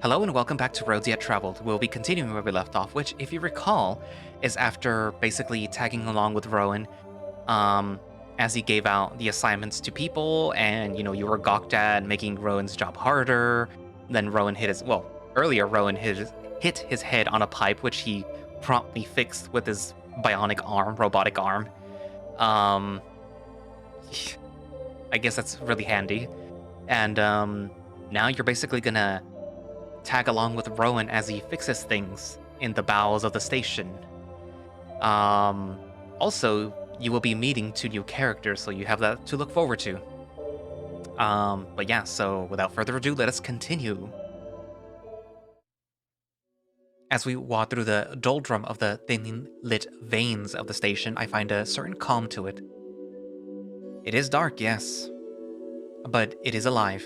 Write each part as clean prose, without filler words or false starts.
Hello and welcome back to Roads Yet Traveled. We'll be continuing where we left off, which, if you recall, is after basically tagging along with Rhoun, um, as he gave out the assignments to people, and you were gawked at, making Rhoun's job harder. Then Rhoun earlier Rhoun hit his head on a pipe, which he promptly fixed with his robotic arm. Um, I guess that's really handy. And now you're basically gonna tag along with Rhoun as he fixes things in the bowels of the station. Um, Also, you will be meeting two new characters, so you have that to look forward to. But yeah, so without further ado, let us continue. As we walk through the doldrum of the thinly lit veins of the station, I find a certain calm to it. It is dark, yes, but it is alive.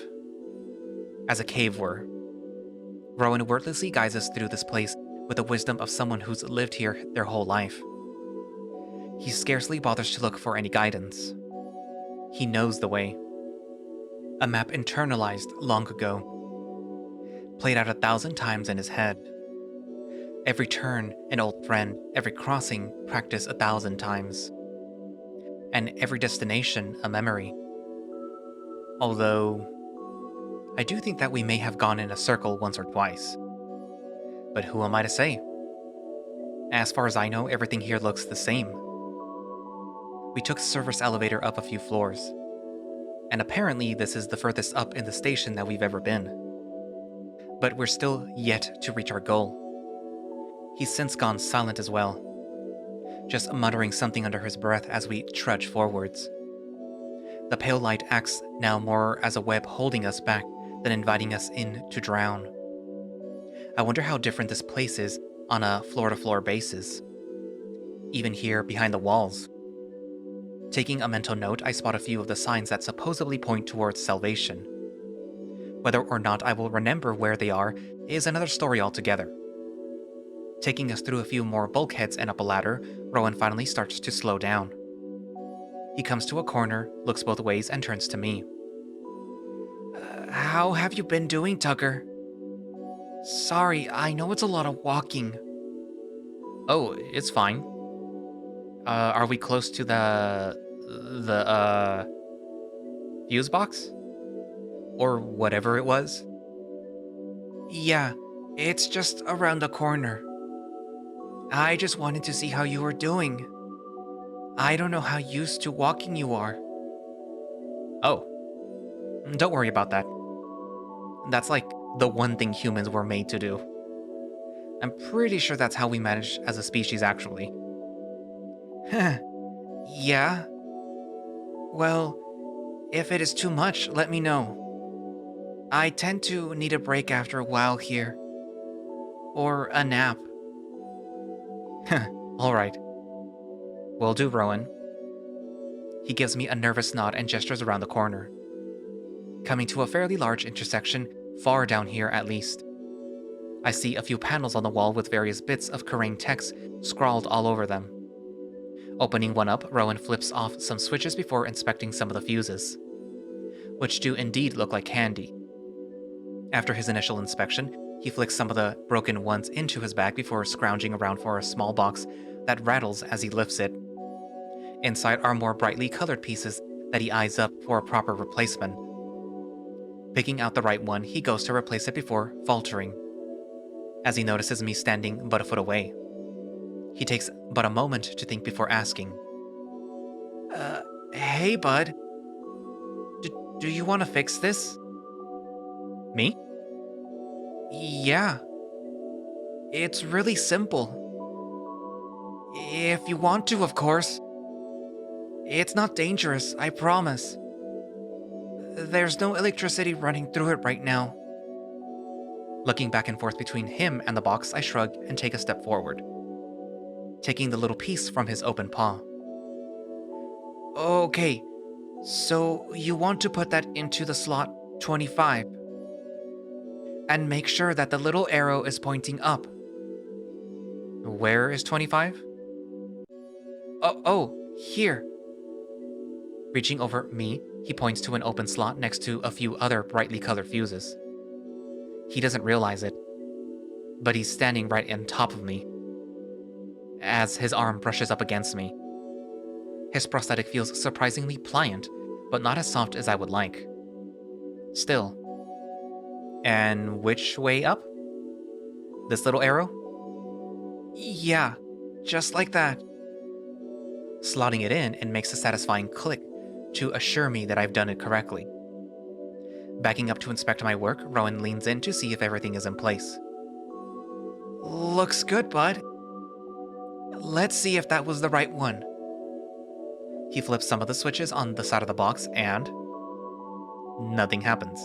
As a cave were. Rhoun wordlessly guides us through this place with the wisdom of someone who's lived here their whole life. He scarcely bothers to look for any guidance. He knows the way. A map internalized long ago. Played out 1,000 times in his head. Every turn an old friend, every crossing practiced 1,000 times. And every destination a memory. Although, I do think that we may have gone in a circle once or twice. But who am I to say? As far as I know, everything here looks the same. We took the service elevator up a few floors. And apparently this is the furthest up in the station that we've ever been. But we're still yet to reach our goal. He's since gone silent as well. Just muttering something under his breath as we trudge forwards. The pale light acts now more as a web holding us back than inviting us in to drown. I wonder how different this place is on a floor-to-floor basis. Even here, behind the walls. Taking a mental note, I spot a few of the signs that supposedly point towards salvation. Whether or not I will remember where they are is another story altogether. Taking us through a few more bulkheads and up a ladder, Rhoun finally starts to slow down. He comes to a corner, looks both ways, and turns to me. How have you been doing, Tucker? Sorry, I know it's a lot of walking. Oh, it's fine. Are we close to the fuse box? Or whatever it was? Yeah, it's just around the corner. I just wanted to see how you were doing. I don't know how used to walking you are. Oh, don't worry about that. That's like the one thing humans were made to do. I'm pretty sure that's how we manage as a species, actually. Yeah? Well, if it is too much, let me know. I tend to need a break after a while here. Or a nap. Alright. Will do, Rhoun. He gives me a nervous nod and gestures around the corner. Coming to a fairly large intersection, far down here at least. I see a few panels on the wall with various bits of Karain text scrawled all over them. Opening one up, Rhoun flips off some switches before inspecting some of the fuses, which do indeed look like candy. After his initial inspection, he flicks some of the broken ones into his bag before scrounging around for a small box that rattles as he lifts it. Inside are more brightly colored pieces that he eyes up for a proper replacement. Picking out the right one, he goes to replace it before faltering, as he notices me standing but a foot away. He takes but a moment to think before asking. Hey bud. Do you want to fix this? Me? Yeah. It's really simple. If you want to, of course. It's not dangerous, I promise. There's no electricity running through it right now. Looking back and forth between him and the box, I shrug and take a step forward, taking the little piece from his open paw. Okay, so you want to put that into the slot 25. And make sure that the little arrow is pointing up. Where is 25? Oh, here. Reaching over me, he points to an open slot next to a few other brightly colored fuses. He doesn't realize it, but he's standing right on top of me as his arm brushes up against me. His prosthetic feels surprisingly pliant, but not as soft as I would like. Still. And which way up? This little arrow? Yeah, just like that. Slotting it in, it makes a satisfying click to assure me that I've done it correctly. Backing up to inspect my work, Rhoun leans in to see if everything is in place. Looks good, bud. Let's see if that was the right one. He flips some of the switches on the side of the box and nothing happens.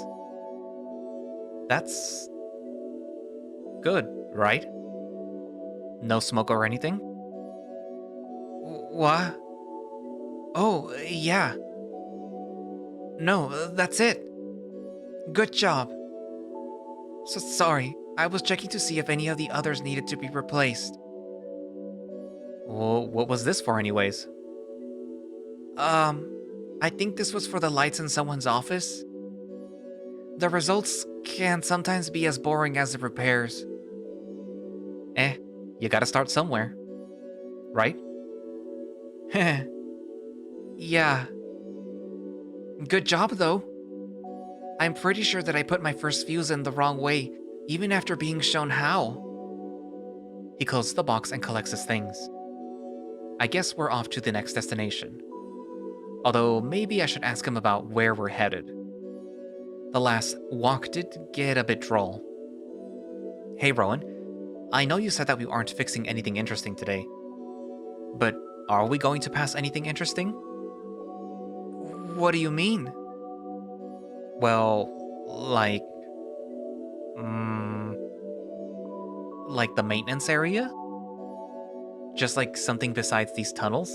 That's good, right? No smoke or anything? What? Oh, yeah. No, that's it. Good job. So sorry, I was checking to see if any of the others needed to be replaced. Well, what was this for anyways? I think this was for the lights in someone's office. The results can sometimes be as boring as the repairs. You gotta start somewhere. Right? Heh. Yeah. Good job, though. I'm pretty sure that I put my first fuse in the wrong way, even after being shown how. He closes the box and collects his things. I guess we're off to the next destination. Although, maybe I should ask him about where we're headed. The last walk did get a bit droll. Hey, Rhoun. I know you said that we aren't fixing anything interesting today. But are we going to pass anything interesting? What do you mean? Well, like... like the maintenance area? Just like something besides these tunnels?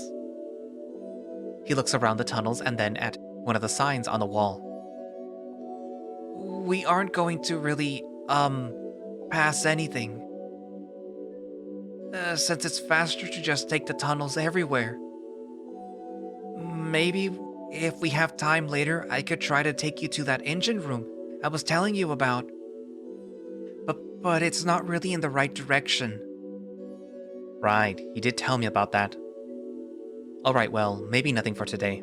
He looks around the tunnels and then at one of the signs on the wall. We aren't going to really, pass anything. Since it's faster to just take the tunnels everywhere. Maybe if we have time later, I could try to take you to that engine room I was telling you about. But it's not really in the right direction. Right, he did tell me about that. Alright, well, maybe nothing for today.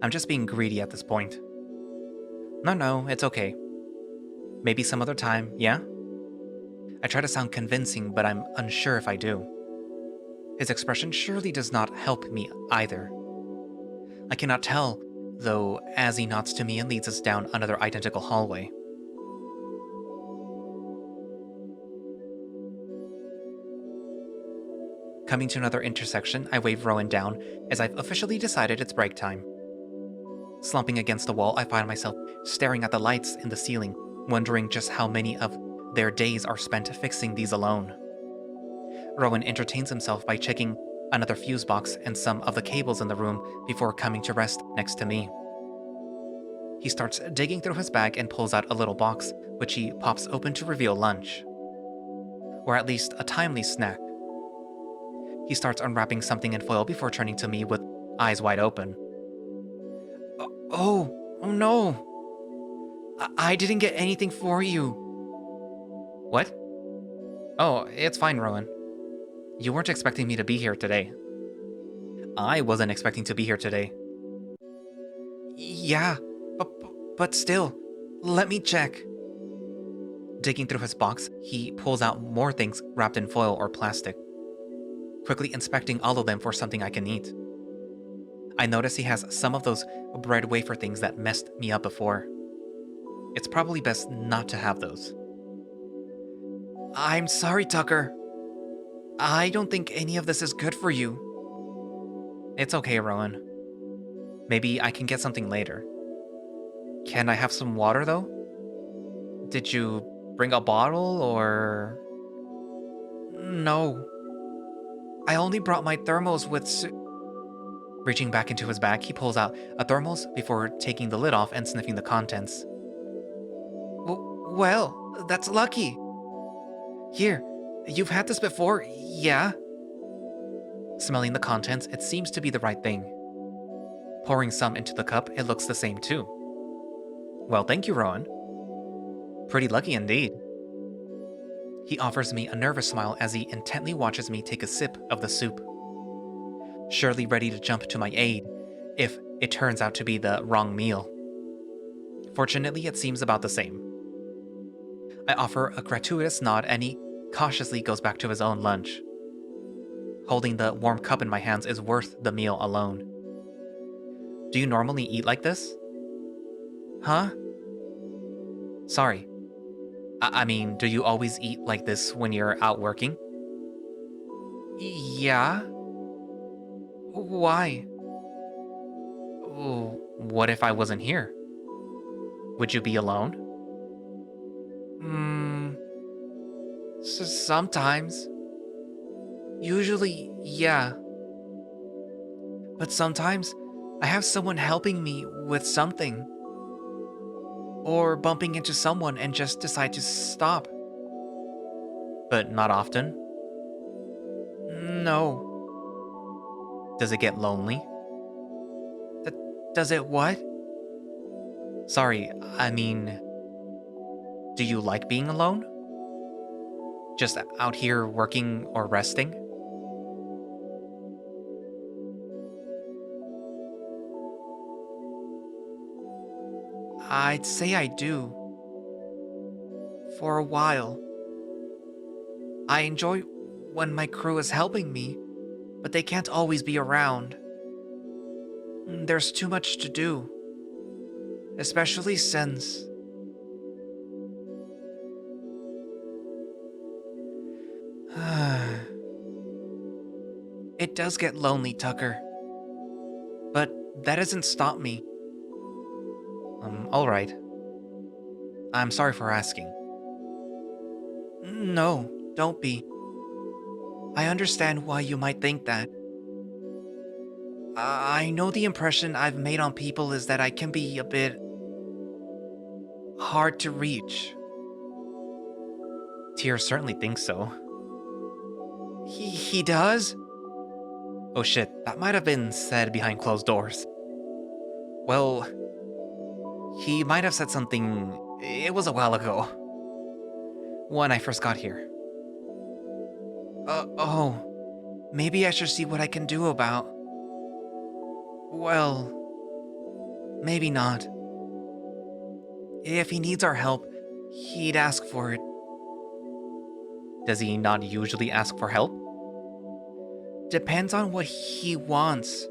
I'm just being greedy at this point. No, it's okay. Maybe some other time, yeah? I try to sound convincing, but I'm unsure if I do. His expression surely does not help me either. I cannot tell, though, as he nods to me and leads us down another identical hallway. Coming to another intersection, I wave Rhoun down as I've officially decided it's break time. Slumping against the wall, I find myself staring at the lights in the ceiling, wondering just how many of their days are spent fixing these alone. Rhoun entertains himself by checking another fuse box and some of the cables in the room before coming to rest next to me. He starts digging through his bag and pulls out a little box, which he pops open to reveal lunch. Or at least a timely snack. He starts unwrapping something in foil before turning to me with eyes wide open. Oh no! I didn't get anything for you. What? Oh, it's fine, Rhoun. You weren't expecting me to be here today. I wasn't expecting to be here today. Yeah, but still, let me check. Digging through his box, he pulls out more things wrapped in foil or plastic, quickly inspecting all of them for something I can eat. I notice he has some of those bread wafer things that messed me up before. It's probably best not to have those. I'm sorry, Tucker. I don't think any of this is good for you. It's okay, Rhoun. Maybe I can get something later. Can I have some water, though? Did you bring a bottle, or...? No. I only brought my thermos with Reaching back into his bag, he pulls out a thermos before taking the lid off and sniffing the contents. Well, that's lucky. Here, you've had this before, yeah? Smelling the contents, it seems to be the right thing. Pouring some into the cup, it looks the same too. Well, thank you, Rhoun. Pretty lucky indeed. He offers me a nervous smile as he intently watches me take a sip of the soup, surely ready to jump to my aid if it turns out to be the wrong meal. Fortunately, it seems about the same. I offer a gratuitous nod and he cautiously goes back to his own lunch. Holding the warm cup in my hands is worth the meal alone. Do you normally eat like this? Huh? Sorry. I mean, do you always eat like this when you're out working? Yeah. Why? Oh, what if I wasn't here? Would you be alone? Hmm. Sometimes. Usually, yeah. But sometimes I have someone helping me with something. Or bumping into someone and just decide to stop. But not often? No. Does it get lonely? Does it what? Sorry, I mean, do you like being alone? Just out here working or resting? I'd say I do. For a while. I enjoy when my crew is helping me, but they can't always be around. There's too much to do. Especially since... It does get lonely, Tucker. But that doesn't stop me. Alright. I'm sorry for asking. No, don't be. I understand why you might think that. I know the impression I've made on people is that I can be a bit hard to reach. Tyr certainly thinks so. He does? Oh shit, that might have been said behind closed doors. Well, he might have said something. It was a while ago. When I first got here. Oh. Maybe I should see what I can do about... Well... Maybe not. If he needs our help, he'd ask for it. Does he not usually ask for help? Depends on what he wants.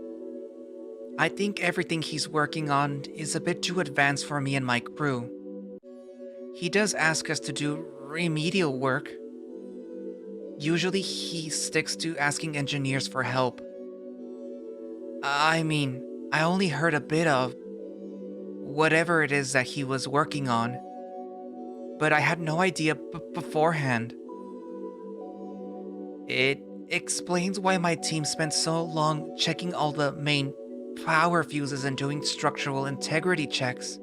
I think everything he's working on is a bit too advanced for me and my crew. He does ask us to do remedial work. Usually he sticks to asking engineers for help. I mean, I only heard a bit of whatever it is that he was working on, but I had no idea beforehand. It explains why my team spent so long checking all the main power fuses and doing structural integrity checks.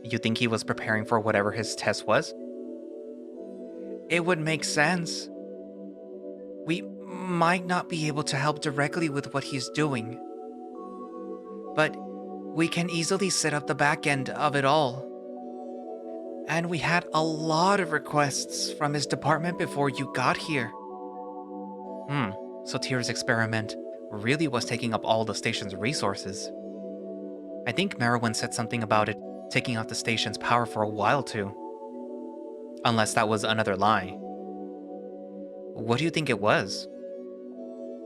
You think he was preparing for whatever his test was? It would make sense. We might not be able to help directly with what he's doing, but we can easily set up the back end of it all. And we had a lot of requests from his department before you got here. So Tyr's experiment really was taking up all the station's resources. I think Merowyn said something about it taking out the station's power for a while too. Unless that was another lie. What do you think it was?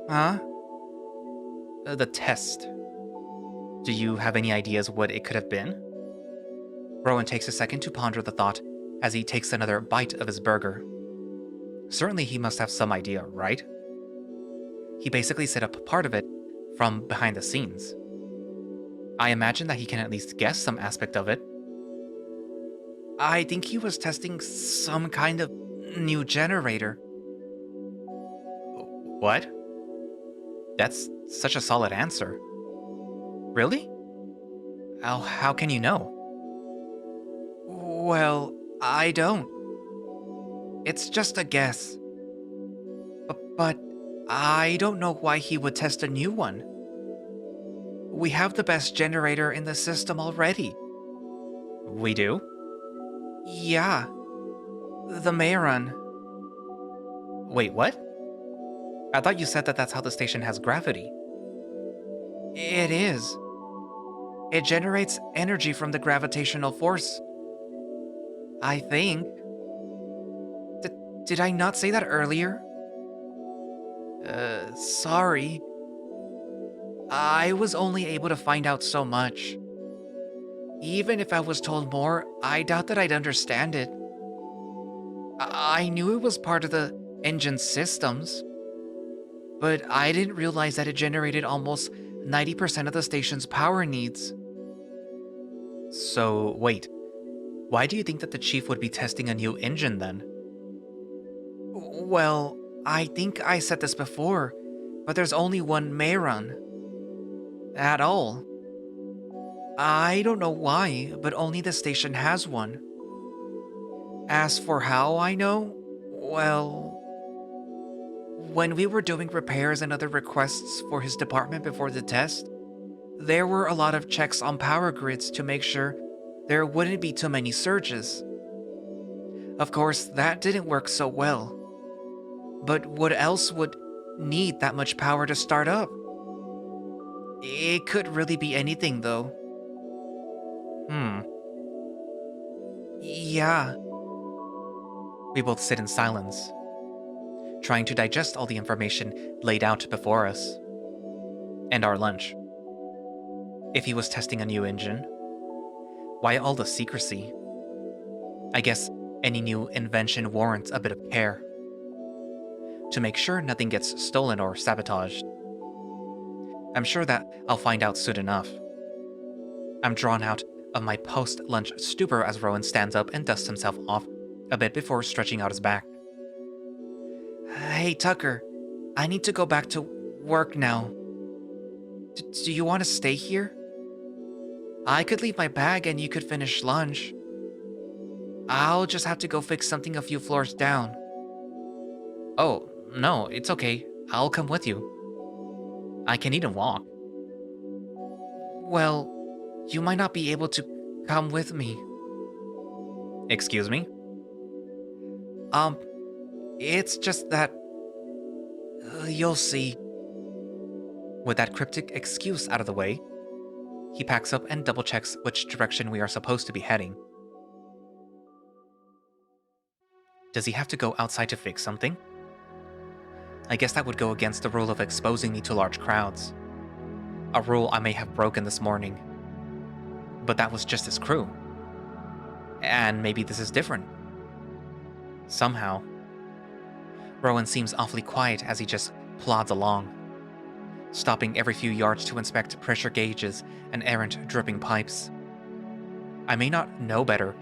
Huh? The test. Do you have any ideas what it could have been? Rhoun takes a second to ponder the thought as he takes another bite of his burger. Certainly he must have some idea, right? He basically set up part of it from behind the scenes. I imagine that he can at least guess some aspect of it. I think he was testing some kind of new generator. What? That's such a solid answer. Really? How can you know? Well, I don't. It's just a guess. But I don't know why he would test a new one. We have the best generator in the system already. We do? Yeah, the Mayron. Wait, what? I thought you said that that's how the station has gravity. It is. It generates energy from the gravitational force. I think. D- did I not say that earlier? Sorry. I was only able to find out so much. Even if I was told more, I doubt that I'd understand it. I knew it was part of the engine systems, but I didn't realize that it generated almost 90% of the station's power needs. So, wait, why do you think that the chief would be testing a new engine then? Well, I think I said this before, but there's only one Mayron. At all. I don't know why, but only the station has one. As for how I know, well, when we were doing repairs and other requests for his department before the test, there were a lot of checks on power grids to make sure there wouldn't be too many surges. Of course, that didn't work so well. But what else would need that much power to start up? It could really be anything, though. Hmm. Yeah. We both sit in silence, trying to digest all the information laid out before us. And our lunch. If he was testing a new engine, why all the secrecy? I guess any new invention warrants a bit of care, to make sure nothing gets stolen or sabotaged. I'm sure that I'll find out soon enough. I'm drawn out of my post-lunch stupor as Rhoun stands up and dusts himself off a bit before stretching out his back. Hey, Tucker, I need to go back to work now. Do you want to stay here? I could leave my bag and you could finish lunch. I'll just have to go fix something a few floors down. Oh, no, it's okay. I'll come with you. I can even walk. Well, you might not be able to come with me. Excuse me? Um, it's just that. You'll see. With that cryptic excuse out of the way, he packs up and double checks which direction we are supposed to be heading. Does he have to go outside to fix something? I guess that would go against the rule of exposing me to large crowds. A rule I may have broken this morning. But that was just his crew. And maybe this is different. Somehow. Rhoun seems awfully quiet as he just plods along, stopping every few yards to inspect pressure gauges and errant dripping pipes. I may not know better,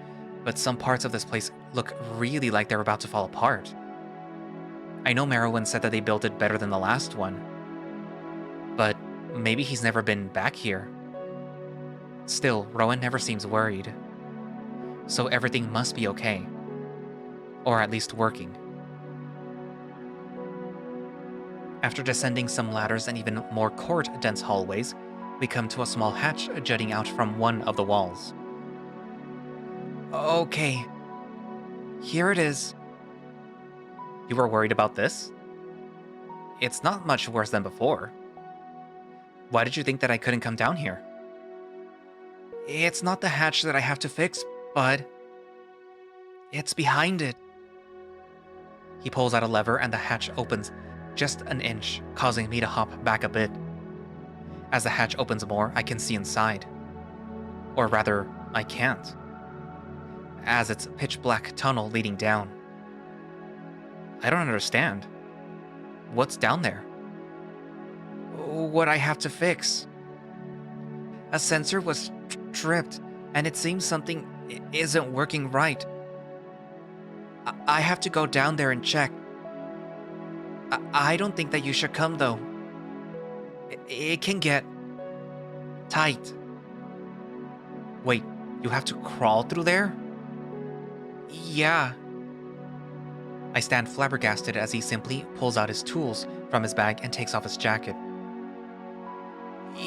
but some parts of this place look really like they're about to fall apart. I know Merowyn said that they built it better than the last one, but maybe he's never been back here. Still, Rhoun never seems worried, so everything must be okay. Or at least working. After descending some ladders and even more cord-dense hallways, we come to a small hatch jutting out from one of the walls. Okay. Here it is. You were worried about this? It's not much worse than before. Why did you think that I couldn't come down here? It's not the hatch that I have to fix, bud. It's behind it. He pulls out a lever and the hatch opens just an inch, causing me to hop back a bit. As the hatch opens more, I can see inside. Or rather, I can't. As it's a pitch-black tunnel leading down. I don't understand. What's down there? What I have to fix. A sensor was tripped, and it seems something isn't working right. I have to go down there and check. I don't think that you should come, though. It can get tight. Wait, you have to crawl through there? Yeah. I stand flabbergasted as he simply pulls out his tools from his bag and takes off his jacket.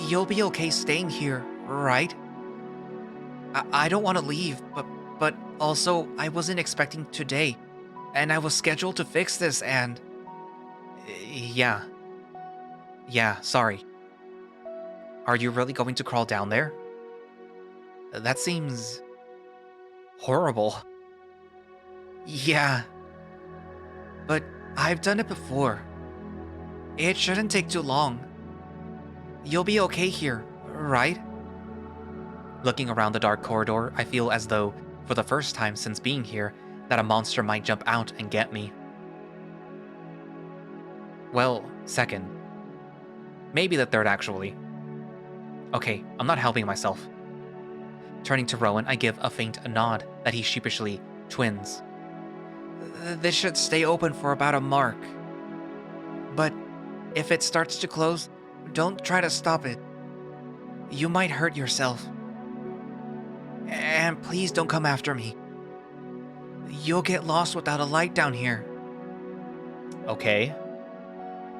You'll be okay staying here, right? I don't want to leave, but Also, I wasn't expecting today, and I was scheduled to fix this and... Yeah. Yeah, sorry. Are you really going to crawl down there? That seems... horrible. Yeah, but I've done it before. It shouldn't take too long. You'll be okay here, right? Looking around the dark corridor, I feel as though, for the first time since being here, that a monster might jump out and get me. Well, second. Maybe the third, actually. Okay, I'm not helping myself. Turning to Rhoun, I give a faint nod that he sheepishly twins. This should stay open for about a mark. But if it starts to close, don't try to stop it. You might hurt yourself. And please don't come after me. You'll get lost without a light down here. Okay.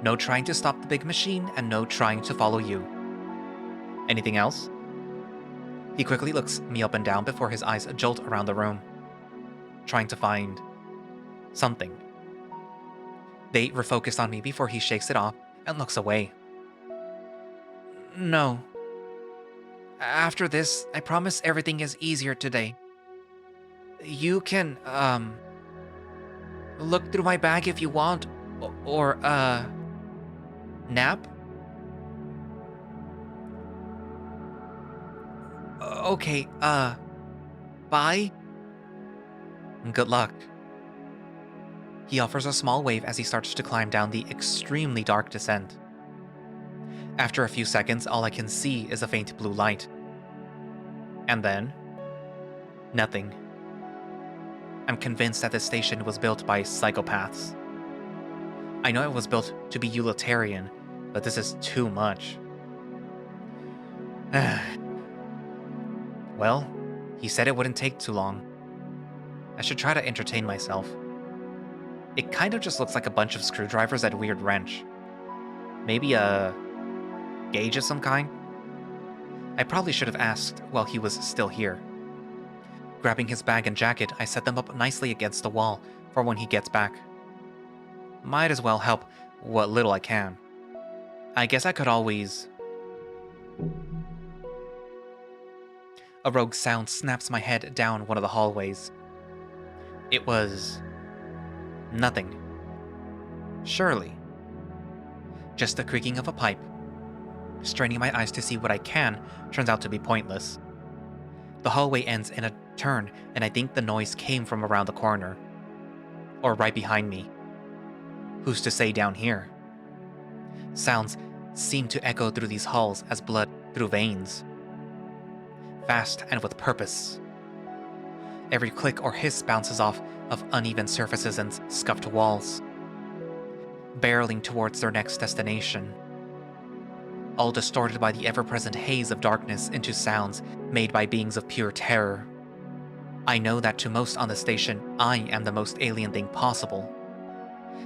No trying to stop the big machine, and no trying to follow you. Anything else? He quickly looks me up and down before his eyes jolt around the room, trying to find... something. They refocus on me before he shakes it off and looks away. No. After this, I promise everything is easier today. You can, look through my bag if you want, or nap? Okay, bye? Good luck. He offers a small wave as he starts to climb down the extremely dark descent. After a few seconds, all I can see is a faint blue light. And then... nothing. I'm convinced that this station was built by psychopaths. I know it was built to be utilitarian, but this is too much. Well, he said it wouldn't take too long. I should try to entertain myself. It kind of just looks like a bunch of screwdrivers at a weird wrench. Maybe a gauge of some kind? I probably should have asked while he was still here. Grabbing his bag and jacket, I set them up nicely against the wall for when he gets back. Might as well help what little I can. I guess I could always... A rogue sound snaps my head down one of the hallways. It was... nothing. Surely. Just the creaking of a pipe. Straining my eyes to see what I can turns out to be pointless. The hallway ends in a turn, and I think the noise came from around the corner. Or right behind me. Who's to say down here? Sounds seem to echo through these halls as blood through veins. Fast and with purpose. Every click or hiss bounces off of uneven surfaces and scuffed walls, barreling towards their next destination, all distorted by the ever-present haze of darkness into sounds made by beings of pure terror. I know that to most on the station, I am the most alien thing possible.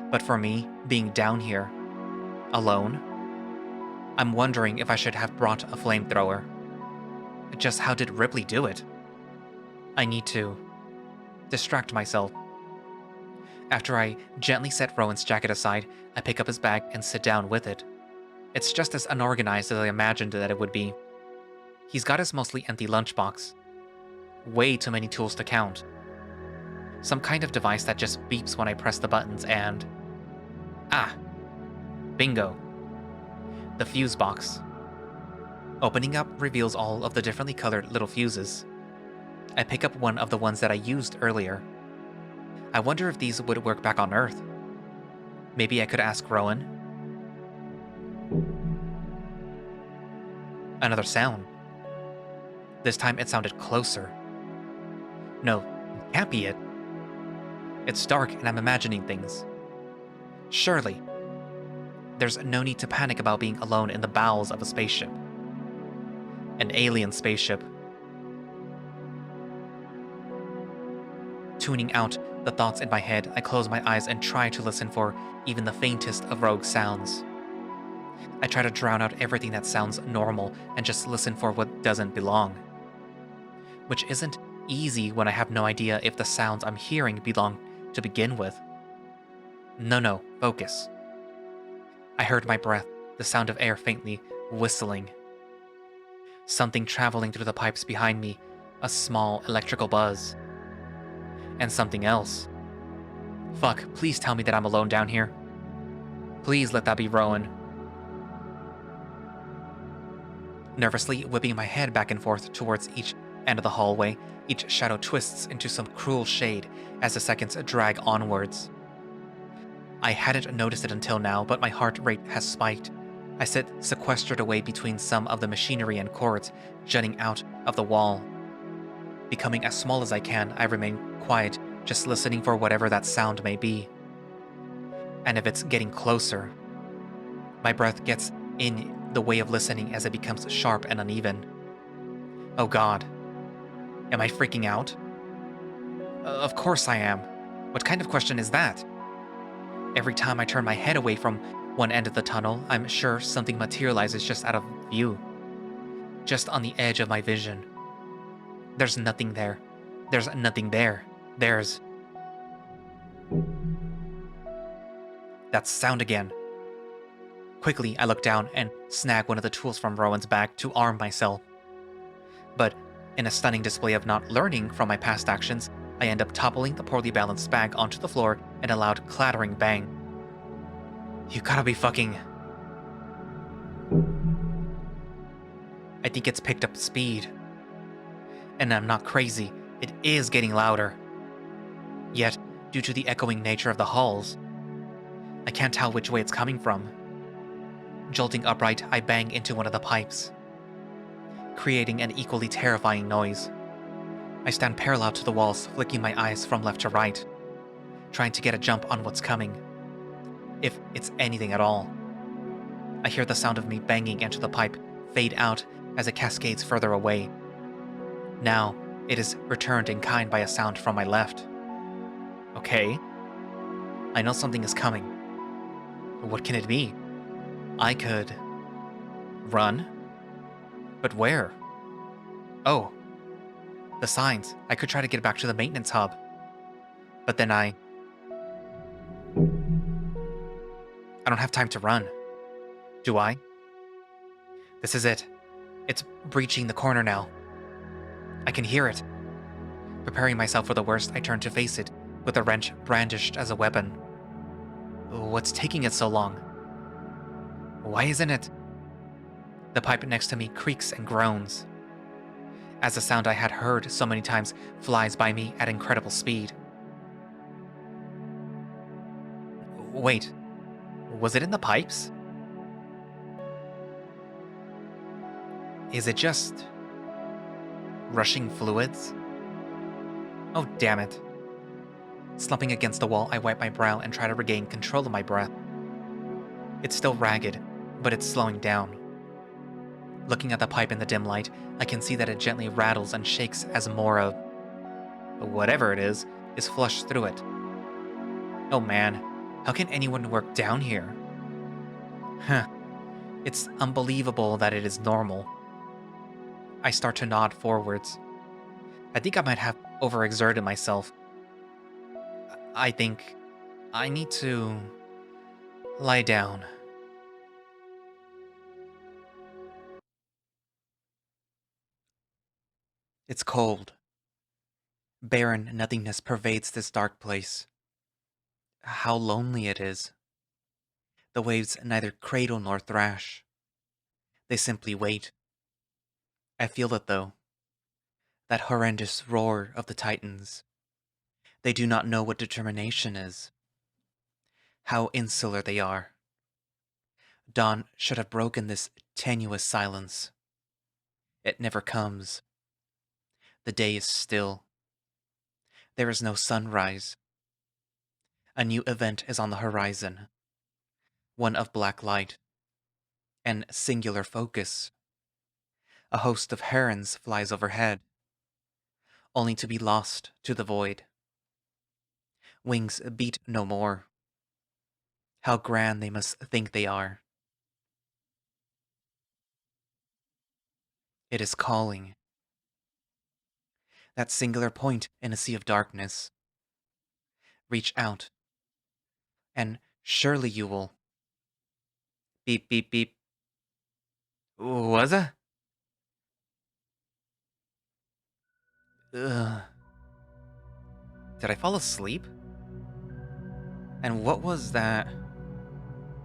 But for me, being down here, alone, I'm wondering if I should have brought a flamethrower. Just how did Ripley do it? I need to distract myself. After I gently set Rhoun's jacket aside, I pick up his bag and sit down with it. It's just as unorganized as I imagined that it would be. He's got his mostly empty lunchbox. Way too many tools to count. Some kind of device that just beeps when I press the buttons and... ah! Bingo. The fuse box. Opening up reveals all of the differently colored little fuses. I pick up one of the ones that I used earlier. I wonder if these would work back on Earth. Maybe I could ask Rhoun. Another sound. This time it sounded closer. No, it can't be it. It's dark and I'm imagining things. Surely. There's no need to panic about being alone in the bowels of a spaceship. An alien spaceship. Tuning out the thoughts in my head, I close my eyes and try to listen for even the faintest of rogue sounds. I try to drown out everything that sounds normal and just listen for what doesn't belong. Which isn't easy when I have no idea if the sounds I'm hearing belong to begin with. No, focus. I heard my breath, the sound of air faintly whistling. Something traveling through the pipes behind me, a small electrical buzz. And something else. Fuck, please tell me that I'm alone down here. Please let that be Rhoun. Nervously whipping my head back and forth towards each end of the hallway, each shadow twists into some cruel shade as the seconds drag onwards. I hadn't noticed it until now, but my heart rate has spiked. I sit sequestered away between some of the machinery and cords jutting out of the wall. Becoming as small as I can, I remain quiet, just listening for whatever that sound may be. And if it's getting closer, my breath gets in the way of listening as it becomes sharp and uneven. Oh God. Am I freaking out? Of course I am. What kind of question is that? Every time I turn my head away from one end of the tunnel, I'm sure something materializes just out of view. Just on the edge of my vision. There's nothing there. There's nothing there. There's... That sound again. Quickly, I look down and snag one of the tools from Rhoun's bag to arm myself. But in a stunning display of not learning from my past actions, I end up toppling the poorly balanced bag onto the floor in a loud clattering bang. You gotta be fucking... I think it's picked up speed. And I'm not crazy, it is getting louder. Yet, due to the echoing nature of the halls, I can't tell which way it's coming from. Jolting upright, I bang into one of the pipes, creating an equally terrifying noise. I stand parallel to the walls, flicking my eyes from left to right, trying to get a jump on what's coming, if it's anything at all. I hear the sound of me banging into the pipe fade out as it cascades further away. Now, it is returned in kind by a sound from my left. Okay. I know something is coming. What can it be? I could... run? But where? Oh. The signs. I could try to get back to the maintenance hub. But then I don't have time to run. Do I? This is it. It's breaching the corner now. I can hear it. Preparing myself for the worst, I turn to face it, with a wrench brandished as a weapon. What's taking it so long? Why isn't it? The pipe next to me creaks and groans, as the sound I had heard so many times flies by me at incredible speed. Wait, was it in the pipes? Is it just... rushing fluids? Oh, damn it. Slumping against the wall, I wipe my brow and try to regain control of my breath. It's still ragged, but it's slowing down. Looking at the pipe in the dim light, I can see that it gently rattles and shakes as more of... whatever it is flushed through it. Oh man, how can anyone work down here? Huh. It's unbelievable that it is normal. I start to nod forwards. I think I might have overexerted myself. I think I need to lie down. It's cold. Barren nothingness pervades this dark place. How lonely it is. The waves neither cradle nor thrash. They simply wait. I feel it though. That horrendous roar of the Titans. They do not know what determination is. How insular they are. Dawn should have broken this tenuous silence. It never comes. The day is still. There is no sunrise. A new event is on the horizon. One of black light. And singular focus. A host of herons flies overhead, only to be lost to the void. Wings beat no more. How grand they must think they are. It is calling. That singular point in a sea of darkness. Reach out, and surely you will. Beep, beep, beep. Was it? Ugh. Did I fall asleep? And what was that?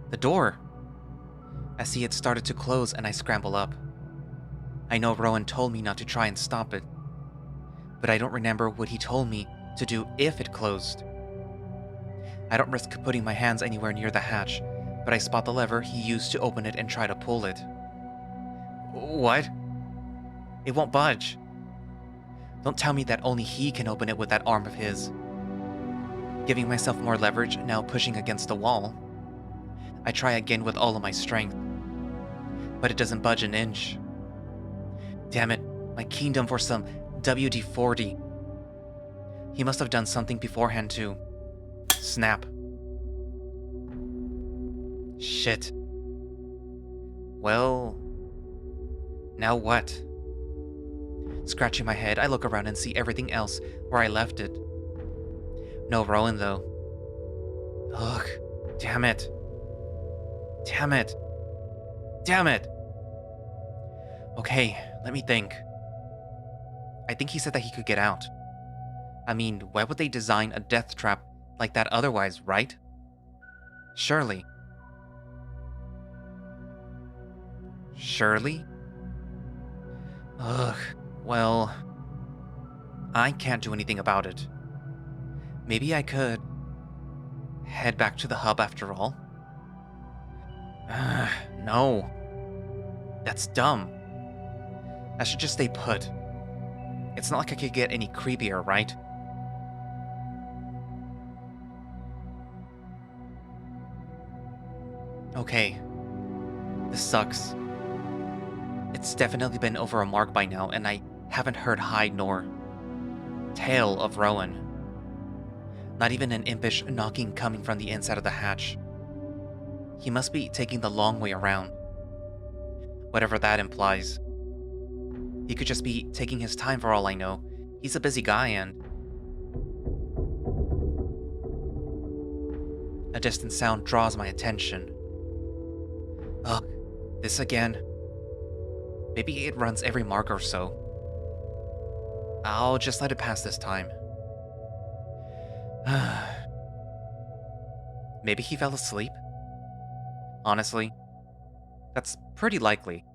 The door. I see it started to close and I scramble up. I know Rhoun told me not to try and stop it, but I don't remember what he told me to do if it closed. I don't risk putting my hands anywhere near the hatch, but I spot the lever he used to open it and try to pull it. What? It won't budge. Don't tell me that only he can open it with that arm of his. Giving myself more leverage, now pushing against the wall. I try again with all of my strength, but it doesn't budge an inch. Damn it, my kingdom for some WD-40. He must have done something beforehand too. Snap. Shit. Well, now what? Scratching my head, I look around and see everything else where I left it. No Rhoun though. Ugh, damn it. Damn it. Damn it. Okay, let me think. I think he said that he could get out. I mean, why would they design a death trap like that otherwise, right? Surely. Surely? Ugh, well, I can't do anything about it. Maybe I could head back to the hub after all. No. That's dumb. I should just stay put. It's not like I could get any creepier, right? Okay. This sucks. It's definitely been over a mark by now, and I haven't heard hide nor tail of Rhoun. Not even an impish knocking coming from the inside of the hatch. He must be taking the long way around. Whatever that implies. He could just be taking his time for all I know. He's a busy guy and... A distant sound draws my attention. Ugh, this again. Maybe it runs every mark or so. I'll just let it pass this time. Maybe he fell asleep? Honestly, that's pretty likely.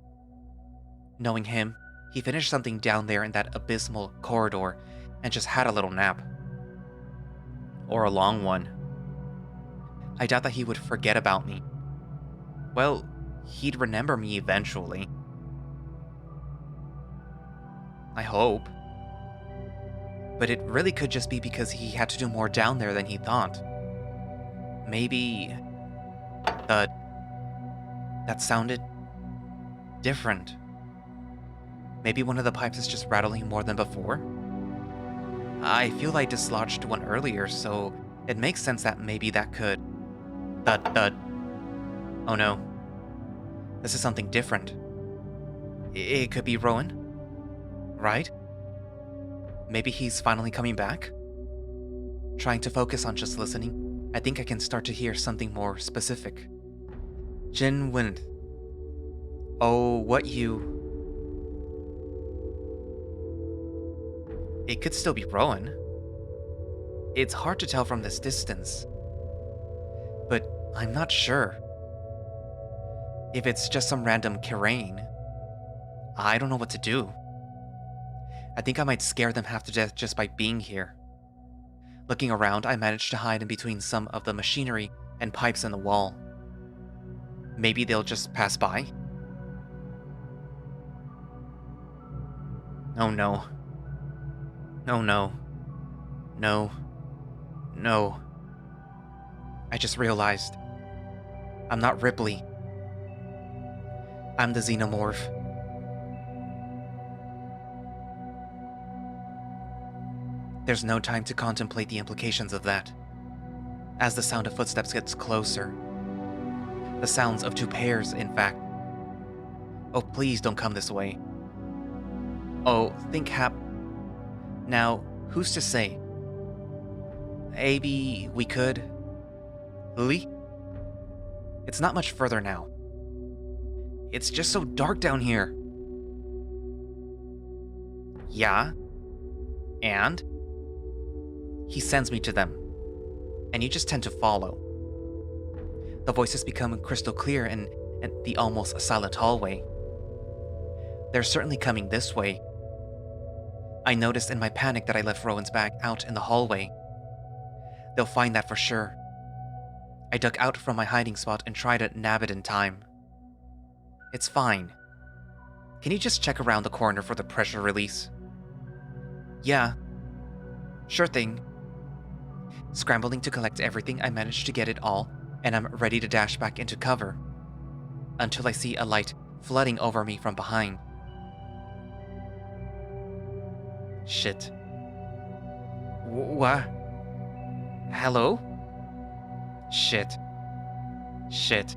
Knowing him, he finished something down there in that abysmal corridor and just had a little nap. Or a long one. I doubt that he would forget about me. Well, he'd remember me eventually. I hope. But it really could just be because he had to do more down there than he thought. Maybe... That sounded... different. Maybe one of the pipes is just rattling more than before? I feel I dislodged one earlier, so it makes sense that maybe that could... Thud. Oh no. This is something different. It could be Rhoun? Right? Maybe he's finally coming back? Trying to focus on just listening, I think I can start to hear something more specific. Jin Wind. Oh, what you... It could still be Rhoun. It's hard to tell from this distance. But I'm not sure. If it's just some random Kirain, I don't know what to do. I think I might scare them half to death just by being here. Looking around, I managed to hide in between some of the machinery and pipes in the wall. Maybe they'll just pass by? Oh no. Oh no. No. No. I just realized. I'm not Ripley. I'm the xenomorph. There's no time to contemplate the implications of that. As the sound of footsteps gets closer. The sounds of two pairs, in fact. Oh, please don't come this way. Oh, think Now, who's to say? Maybe we could... Lily? It's not much further now. It's just so dark down here. Yeah? And? He sends me to them. And you just tend to follow. The voices become crystal clear in the almost silent hallway. They're certainly coming this way. I noticed in my panic that I left Rhoun's bag out in the hallway. They'll find that for sure. I duck out from my hiding spot and try to nab it in time. It's fine. Can you just check around the corner for the pressure release? Yeah. Sure thing. Scrambling to collect everything, I manage to get it all, and I'm ready to dash back into cover. Until I see a light flooding over me from behind. Shit. What? Hello? Shit. Shit.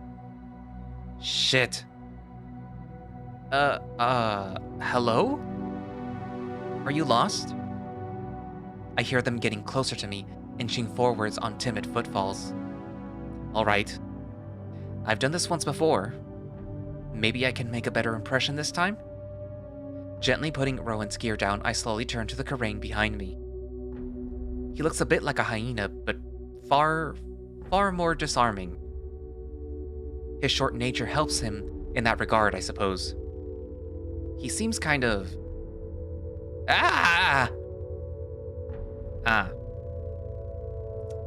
Shit. Hello? Are you lost? I hear them getting closer to me, inching forwards on timid footfalls. Alright. I've done this once before. Maybe I can make a better impression this time? Gently putting Rhoun's gear down, I slowly turn to the Karain behind me. He looks a bit like a hyena, but far more disarming. His short nature helps him in that regard, I suppose. He seems kind of... Ah!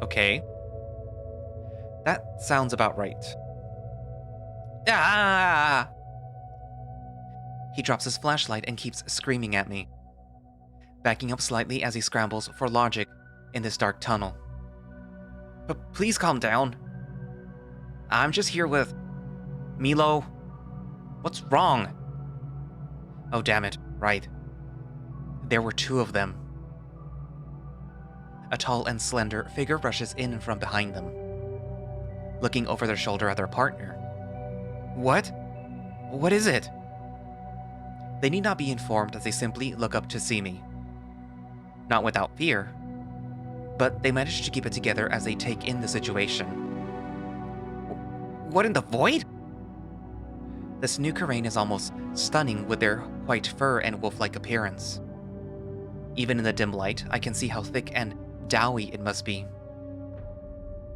Okay. That sounds about right. Ah! He drops his flashlight and keeps screaming at me, backing up slightly as he scrambles for logic in this dark tunnel. But please calm down. I'm just here with... Milo? What's wrong? Oh damn it, right. There were two of them. A tall and slender figure rushes in from behind them, looking over their shoulder at their partner. What? What is it? They need not be informed as they simply look up to see me. Not without fear, but they manage to keep it together as they take in the situation. What in the void? This new Karain is almost stunning with their white fur and wolf-like appearance. Even in the dim light, I can see how thick and doughy it must be.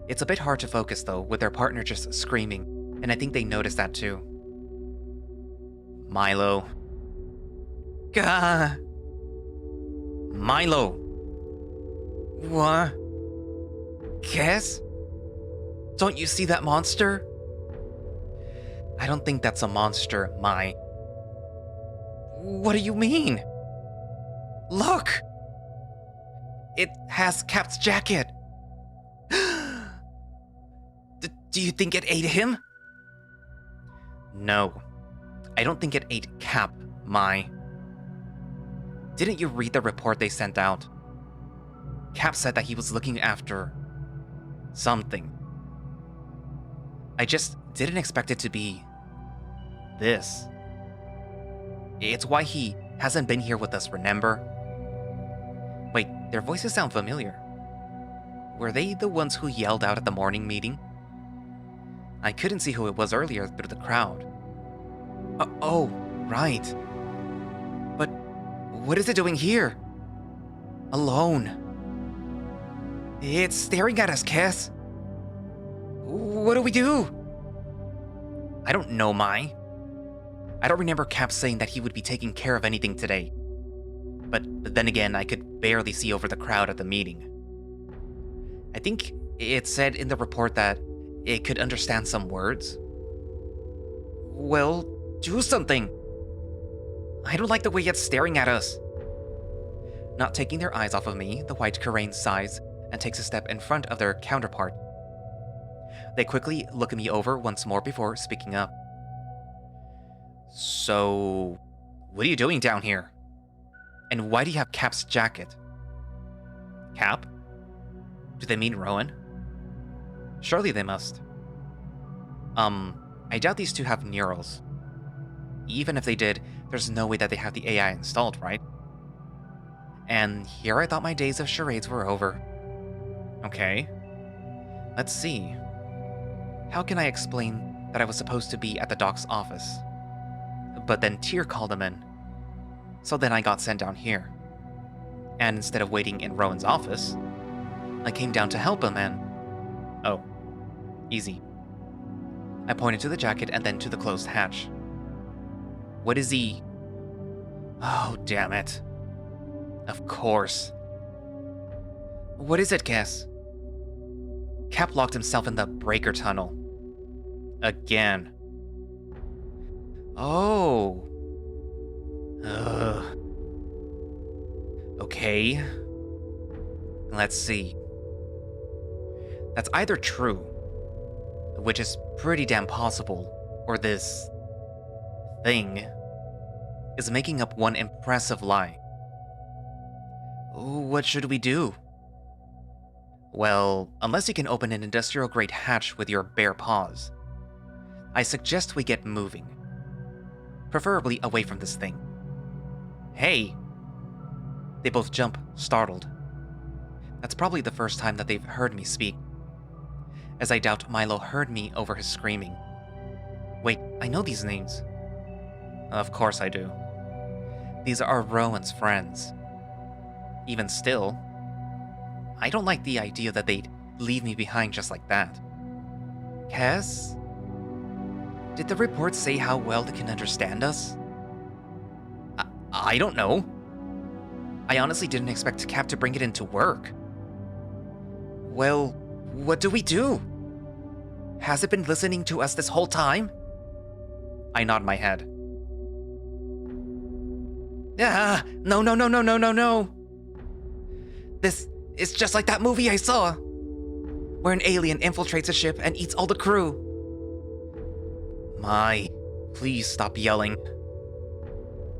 It's a bit hard to focus though, with their partner just screaming, and I think they notice that too. Milo. Gah! Milo! What? Kes? Don't you see that monster? I don't think that's a monster, Mai. What do you mean? Look! It has Cap's jacket. Do you think it ate him? No. I don't think it ate Cap, Mai. Didn't you read the report they sent out? Cap said that he was looking after... something. I just didn't expect it to be... this. It's why he hasn't been here with us, remember? Wait, their voices sound familiar. Were they the ones who yelled out at the morning meeting? I couldn't see who it was earlier through the crowd. Oh, right. But what is it doing here? Alone. It's staring at us, Kes. What do we do? I don't know, Mai. I don't remember Cap saying that he would be taking care of anything today. But then again, I could barely see over the crowd at the meeting. I think it said in the report that it could understand some words. Well, do something. I don't like the way it's staring at us. Not taking their eyes off of me, the white Karain sighs and takes a step in front of their counterpart. They quickly look me over once more before speaking up. So, what are you doing down here? And why do you have Cap's jacket? Cap? Do they mean Rhoun? Surely they must. I doubt these two have neurals. Even if they did, there's no way that they have the AI installed, right? And here I thought my days of charades were over. Okay. Let's see. How can I explain that I was supposed to be at the doc's office? But then Tyr called him in. So then I got sent down here. And instead of waiting in Rhoun's office, I came down to help him and... Oh. Easy. I pointed to the jacket and then to the closed hatch. What is he... Oh, damn it. Of course. What is it, Cass? Cap locked himself in the breaker tunnel. Again. Oh. Ugh. Okay. Let's see. That's either true, which is pretty damn possible, or this thing is making up one impressive lie. What should we do? Well, unless you can open an industrial-grade hatch with your bare paws, I suggest we get moving. Preferably away from this thing. Hey! They both jump, startled. That's probably the first time that they've heard me speak, as I doubt Milo heard me over his screaming. Wait, I know these names. Of course I do. These are Rhoun's friends. Even still, I don't like the idea that they'd leave me behind just like that. Cass? Did the report say how well they can understand us? I don't know. I honestly didn't expect Cap to bring it into work. Well, what do we do? Has it been listening to us this whole time? I nod my head. No. This is just like that movie I saw, where an alien infiltrates a ship and eats all the crew. Please stop yelling.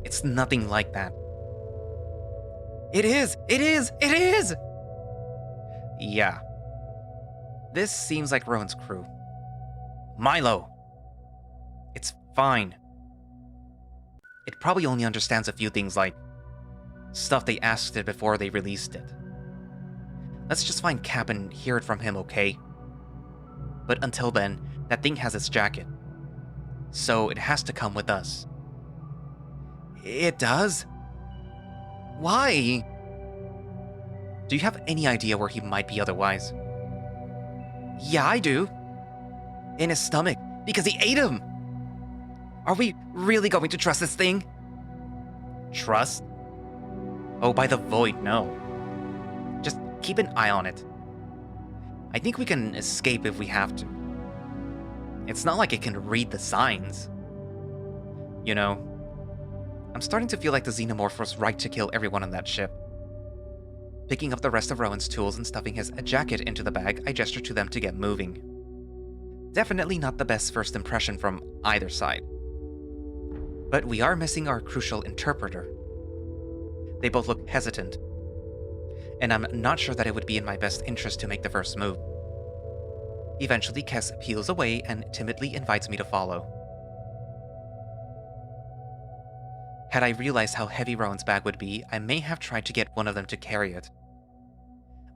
It's nothing like that. It is! Yeah. This seems like Rhoun's crew. Milo! It's fine. It probably only understands a few things like stuff they asked it before they released it. Let's just find Cap and hear it from him, okay? But until then, that thing has its jacket. So it has to come with us. It does? Why? Do you have any idea where he might be otherwise? Yeah, I do. In his stomach, because he ate him! Are we really going to trust this thing? Trust? Oh, by the void, no. Just keep an eye on it. I think we can escape if we have to. It's not like it can read the signs. You know, I'm starting to feel like the Xenomorph was right to kill everyone on that ship. Picking up the rest of Rhoun's tools and stuffing his jacket into the bag, I gesture to them to get moving. Definitely not the best first impression from either side. But we are missing our crucial interpreter. They both look hesitant, and I'm not sure that it would be in my best interest to make the first move. Eventually, Kes peels away and timidly invites me to follow. Had I realized how heavy Rhoun's bag would be, I may have tried to get one of them to carry it.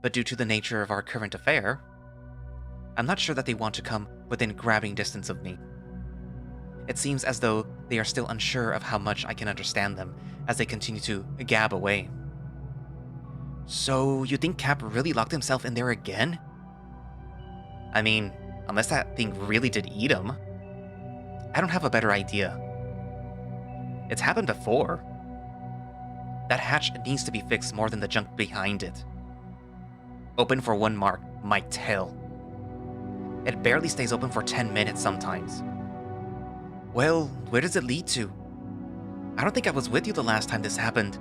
But due to the nature of our current affair, I'm not sure that they want to come within grabbing distance of me. It seems as though they are still unsure of how much I can understand them as they continue to gab away. So, you think Cap really locked himself in there again? I mean, unless that thing really did eat him. I don't have a better idea. It's happened before. That hatch needs to be fixed more than the junk behind it. Open for one mark, might tell. It barely stays open for 10 minutes sometimes. Well, where does it lead to? I don't think I was with you the last time this happened.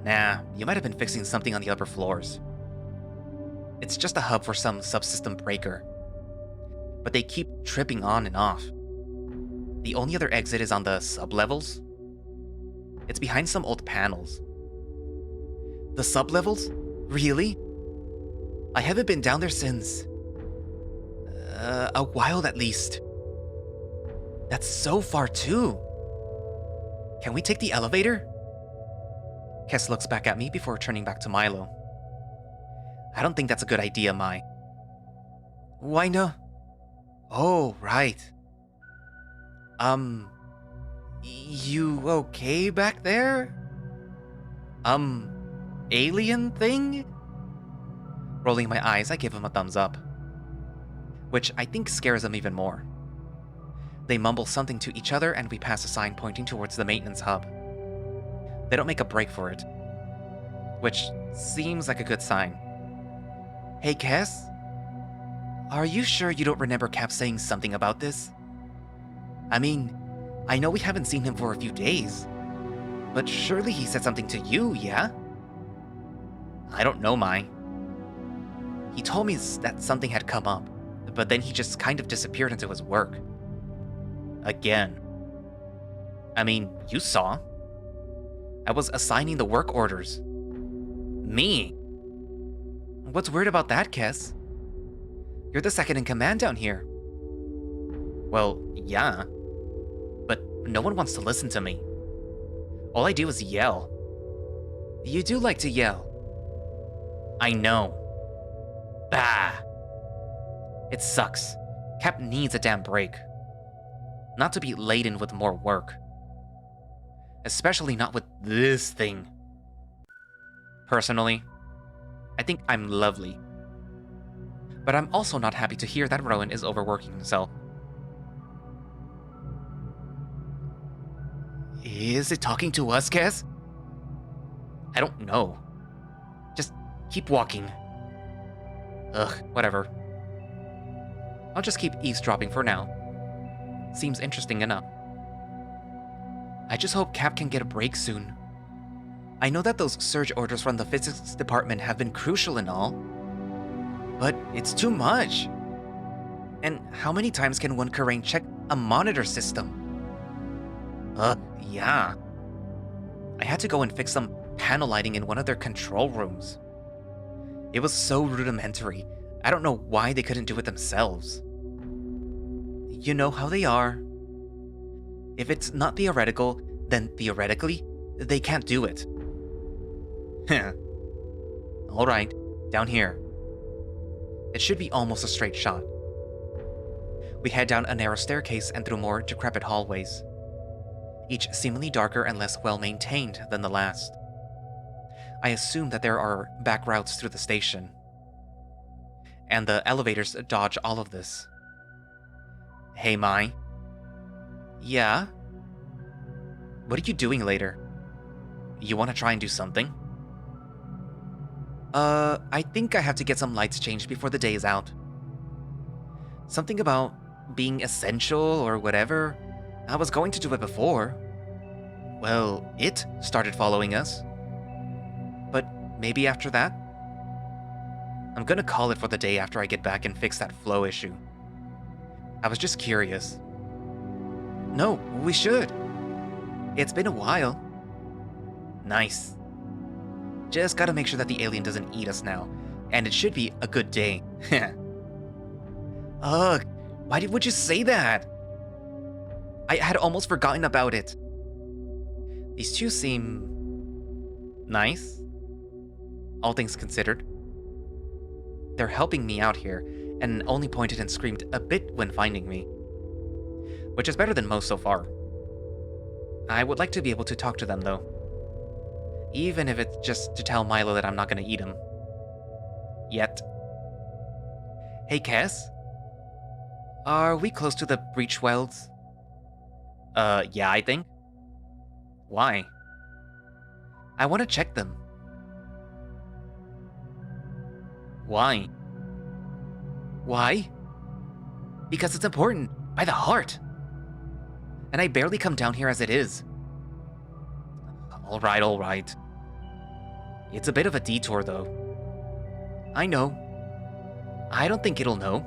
Nah, you might have been fixing something on the upper floors. It's just a hub for some subsystem breaker. But they keep tripping on and off. The only other exit is on the sublevels. It's behind some old panels. The sublevels? Really? I haven't been down there since... a while at least. That's so far too. Can we take the elevator? Kess looks back at me before turning back to Milo. I don't think that's a good idea, Mai. Why no? Oh, right. You okay back there? Alien thing? Rolling my eyes, I give him a thumbs up, which I think scares them even more. They mumble something to each other and we pass a sign pointing towards the maintenance hub. They don't make a break for it, which seems like a good sign. Hey, Kess? Are you sure you don't remember Cap saying something about this? I mean, I know we haven't seen him for a few days, but surely he said something to you, yeah? I don't know, Mai. He told me that something had come up, but then he just kind of disappeared into his work. Again. I mean, you saw. I was assigning the work orders. Me? What's weird about that, Kess? You're the second in command down here. Well, yeah. But no one wants to listen to me. All I do is yell. You do like to yell. I know. Bah! It sucks. Cap needs a damn break. Not to be laden with more work. Especially not with this thing. Personally, I think I'm lovely. But I'm also not happy to hear that Rhoun is overworking himself. Is it talking to us, Kess? I don't know. Just keep walking. Ugh, whatever. I'll just keep eavesdropping for now. Seems interesting enough. I just hope Cap can get a break soon. I know that those surge orders from the physics department have been crucial and all, but it's too much. And how many times can one Karain check a monitor system? Yeah. I had to go and fix some panel lighting in one of their control rooms. It was so rudimentary. I don't know why they couldn't do it themselves. You know how they are. If it's not theoretical, then theoretically, they can't do it. Heh. Alright, down here. It should be almost a straight shot. We head down a narrow staircase and through more decrepit hallways, each seemingly darker and less well-maintained than the last. I assume that there are back routes through the station, and the elevators dodge all of this. Hey, Mai. Yeah? What are you doing later? You want to try and do something? I think I have to get some lights changed before the day is out. Something about being essential or whatever. I was going to do it before. Well, it started following us. But maybe after that? I'm gonna call it for the day after I get back and fix that flow issue. I was just curious. No, we should. It's been a while. Nice. Just gotta make sure that the alien doesn't eat us now, and it should be a good day. Ugh, why would you say that? I had almost forgotten about it. These two seem nice, all things considered. They're helping me out here, and only pointed and screamed a bit when finding me, which is better than most so far. I would like to be able to talk to them, though. Even if it's just to tell Milo that I'm not gonna eat him. Yet. Hey, Kess? Are we close to the Breach Welds? Yeah, I think. Why? I want to check them. Why? Why? Because it's important, by the heart. And I barely come down here as it is. Alright, alright. It's a bit of a detour, though. I know. I don't think it'll know.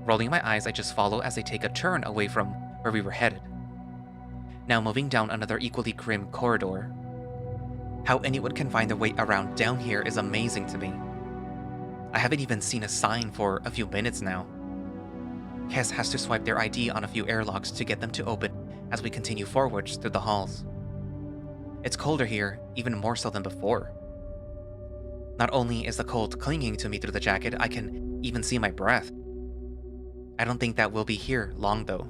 Rolling my eyes, I just follow as they take a turn away from where we were headed. Now moving down another equally grim corridor. How anyone can find their way around down here is amazing to me. I haven't even seen a sign for a few minutes now. Kess has to swipe their ID on a few airlocks to get them to open as we continue forwards through the halls. It's colder here, even more so than before. Not only is the cold clinging to me through the jacket, I can even see my breath. I don't think that we'll be here long though.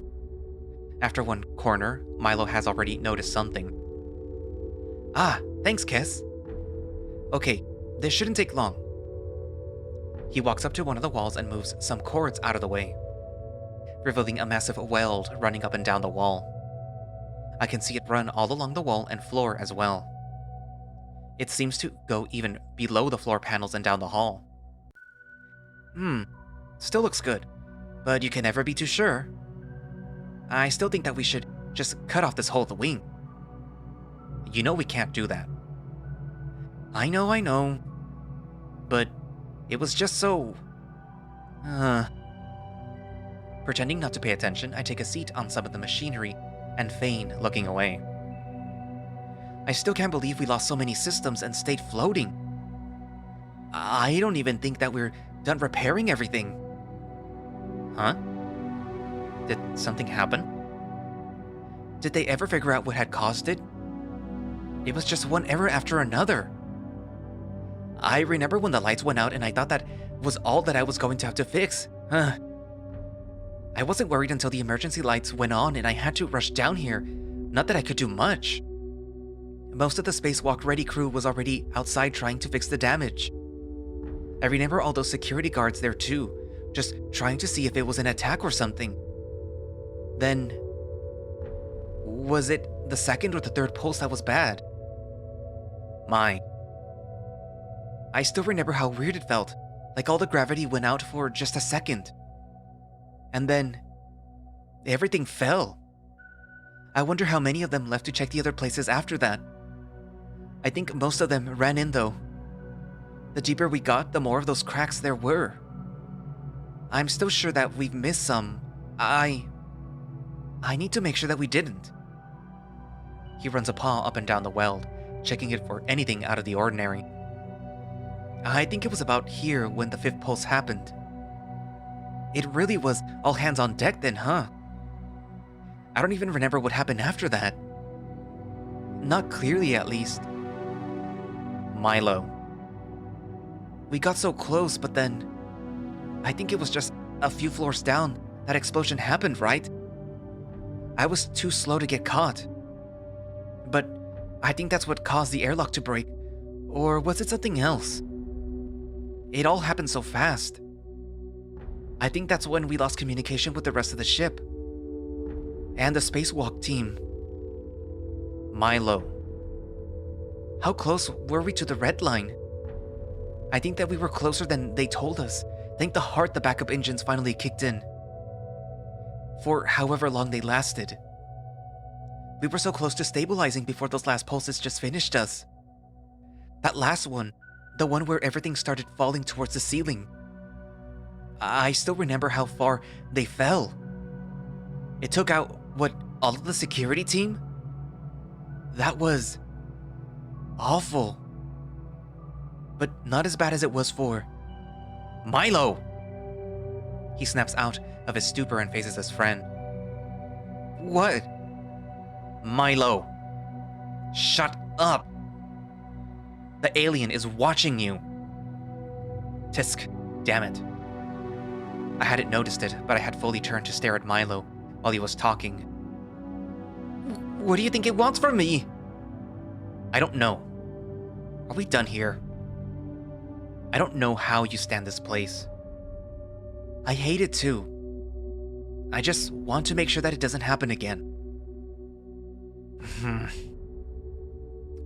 After one corner, Milo has already noticed something. Ah, thanks, Kess. Okay, this shouldn't take long. He walks up to one of the walls and moves some cords out of the way, revealing a massive weld running up and down the wall. I can see it run all along the wall and floor as well. It seems to go even below the floor panels and down the hall. Still looks good, but you can never be too sure. I still think that we should just cut off this whole wing. You know we can't do that. I know. But it was just so... Pretending not to pay attention, I take a seat on some of the machinery and feign looking away. I still can't believe we lost so many systems and stayed floating. I don't even think that we're done repairing everything. Huh? Did something happen? Did they ever figure out what had caused it? It was just one error after another. I remember when the lights went out and I thought that was all that I was going to have to fix. I wasn't worried until the emergency lights went on and I had to rush down here. Not that I could do much. Most of the spacewalk-ready crew was already outside trying to fix the damage. I remember all those security guards there too, just trying to see if it was an attack or something. Then... was it the second or the third pulse that was bad? I still remember how weird it felt, like all the gravity went out for just a second. And then... everything fell. I wonder how many of them left to check the other places after that. I think most of them ran in though. The deeper we got, the more of those cracks there were. I'm still sure that we've missed some. I need to make sure that we didn't. He runs a paw up and down the weld, checking it for anything out of the ordinary. I think it was about here when the fifth pulse happened. It really was all hands on deck then, huh? I don't even remember what happened after that. Not clearly, at least. Milo. We got so close, but then... I think it was just a few floors down that explosion happened, right? I was too slow to get caught. But I think that's what caused the airlock to break. Or was it something else? It all happened so fast. I think that's when we lost communication with the rest of the ship. And the spacewalk team. Milo. How close were we to the red line? I think that we were closer than they told us. Thank the heart the backup engines finally kicked in. For however long they lasted. We were so close to stabilizing before those last pulses just finished us. That last one, the one where everything started falling towards the ceiling. I still remember how far they fell. It took out, all of the security team? That was... awful. But not as bad as it was for... Milo! He snaps out of his stupor and faces his friend. What? Milo. Shut up. The alien is watching you. Tisk, damn it. I hadn't noticed it, but I had fully turned to stare at Milo while he was talking. What do you think it wants from me? I don't know. Are we done here? I don't know how you stand this place. I hate it too. I just want to make sure that it doesn't happen again.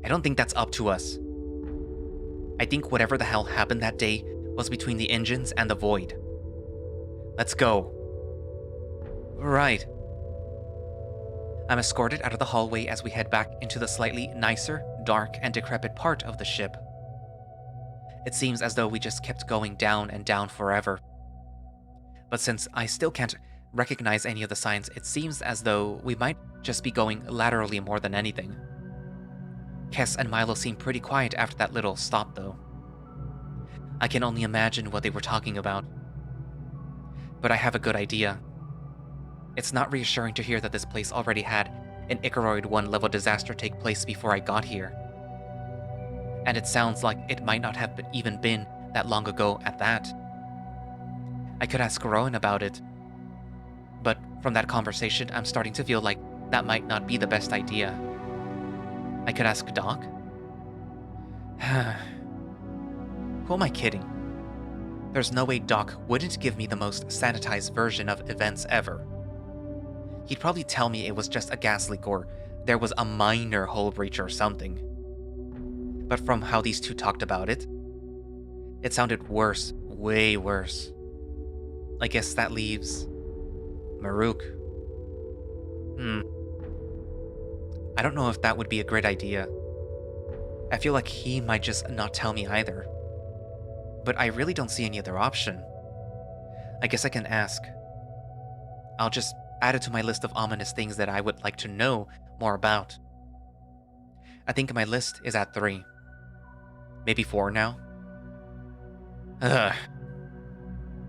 I don't think that's up to us. I think whatever the hell happened that day was between the engines and the void. Let's go. Right. I'm escorted out of the hallway as we head back into the slightly nicer, dark, and decrepit part of the ship. It seems as though we just kept going down and down forever. But since I still can't recognize any of the signs, it seems as though we might just be going laterally more than anything. Kess and Milo seem pretty quiet after that little stop, though. I can only imagine what they were talking about. But I have a good idea. It's not reassuring to hear that this place already had an Icaroid 1 level disaster take place before I got here. And it sounds like it might not have even been that long ago at that. I could ask Rhoun about it, but from that conversation, I'm starting to feel like that might not be the best idea. I could ask Doc? Who am I kidding? There's no way Doc wouldn't give me the most sanitized version of events ever. He'd probably tell me it was just a gas leak or there was a minor hull breach or something. But from how these two talked about it, it sounded worse, way worse. I guess that leaves Maruk. I don't know if that would be a great idea. I feel like he might just not tell me either. But I really don't see any other option. I guess I can ask. I'll just add it to my list of ominous things that I would like to know more about. I think my list is at 3. Maybe 4 now? Ugh.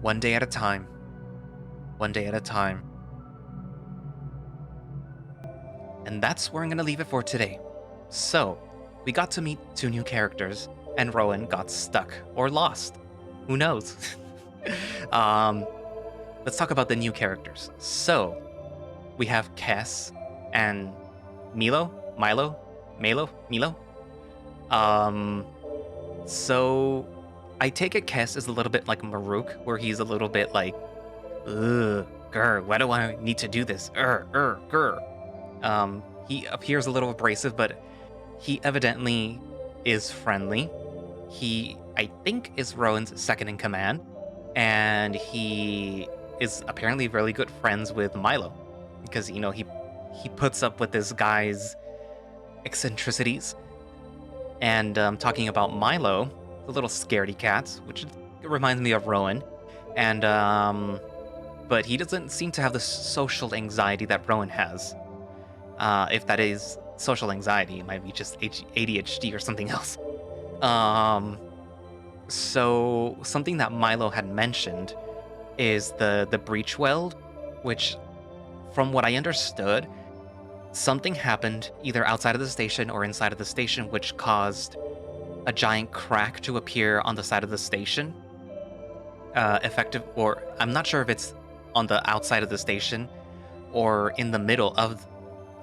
One day at a time. One day at a time. And that's where I'm gonna leave it for today. So, we got to meet 2 new characters, and Rhoun got stuck, or lost. Who knows? Let's talk about the new characters. So, we have Kess and Milo? So, I take it Kess is a little bit like Maruk, where he's a little bit like, ugh, grr, why do I need to do this? Grr. He appears a little abrasive, but he evidently is friendly. He, I think, is Rhoun's second in command, and he is apparently really good friends with Milo, because, you know, he puts up with this guy's eccentricities. And talking about Milo, the little scaredy cat, which reminds me of Rhoun, and but he doesn't seem to have the social anxiety that Rhoun has. If that is social anxiety, it might be just ADHD or something else. So something that Milo had mentioned is the Breach Weld, which, from what I understood, something happened either outside of the station or inside of the station, which caused a giant crack to appear on the side of the station. Or I'm not sure if it's on the outside of the station or in the middle of,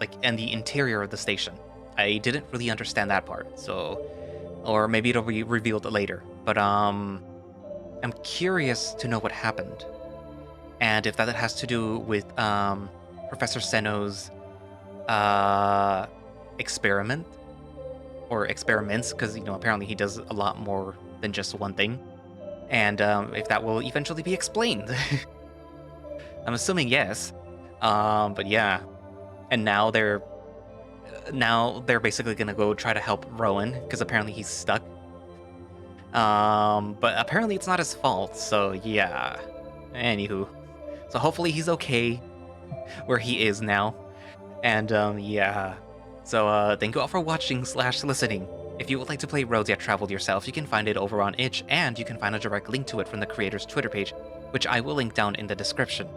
like, in the interior of the station. I didn't really understand that part, so, or maybe it'll be revealed later. But I'm curious to know what happened, and if that has to do with Professor Seno's experiment or experiments, because, you know, apparently he does a lot more than just one thing, and if that will eventually be explained. I'm assuming yes, but yeah. And now they're basically gonna go try to help Rhoun, because apparently he's stuck. But apparently it's not his fault, so yeah. Anywho, so hopefully he's okay where he is now. And yeah. So thank you all for watching / listening. If you would like to play Roads Yet Traveled yourself, you can find it over on itch, and you can find a direct link to it from the creator's Twitter page, which I will link down in the description,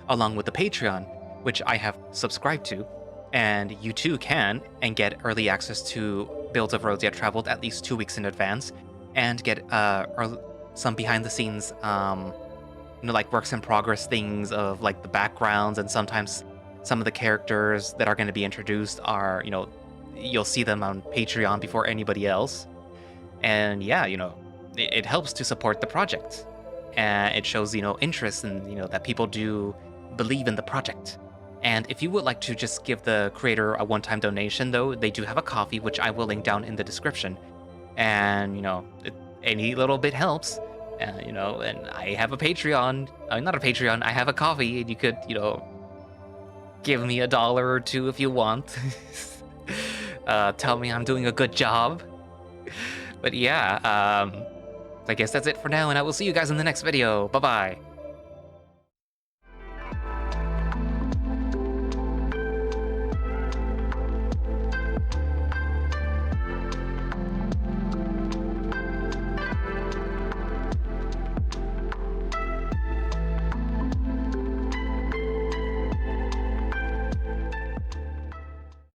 along with the Patreon, which I have subscribed to, and you too can, and get early access to builds of Roads Yet Traveled at least 2 weeks in advance, and get some behind the scenes, like works in progress things of like the backgrounds, and sometimes some of the characters that are going to be introduced are, you'll see them on Patreon before anybody else. And yeah, it helps to support the project, and it shows, interest, and that people do believe in the project. And if you would like to just give the creator a one-time donation, though, they do have a coffee, which I will link down in the description. And, any little bit helps. And I have a Patreon. Not a Patreon, I have a coffee, and you could, give me $1 or $2 if you want. Tell me I'm doing a good job. But yeah, I guess that's it for now, and I will see you guys in the next video. Bye-bye.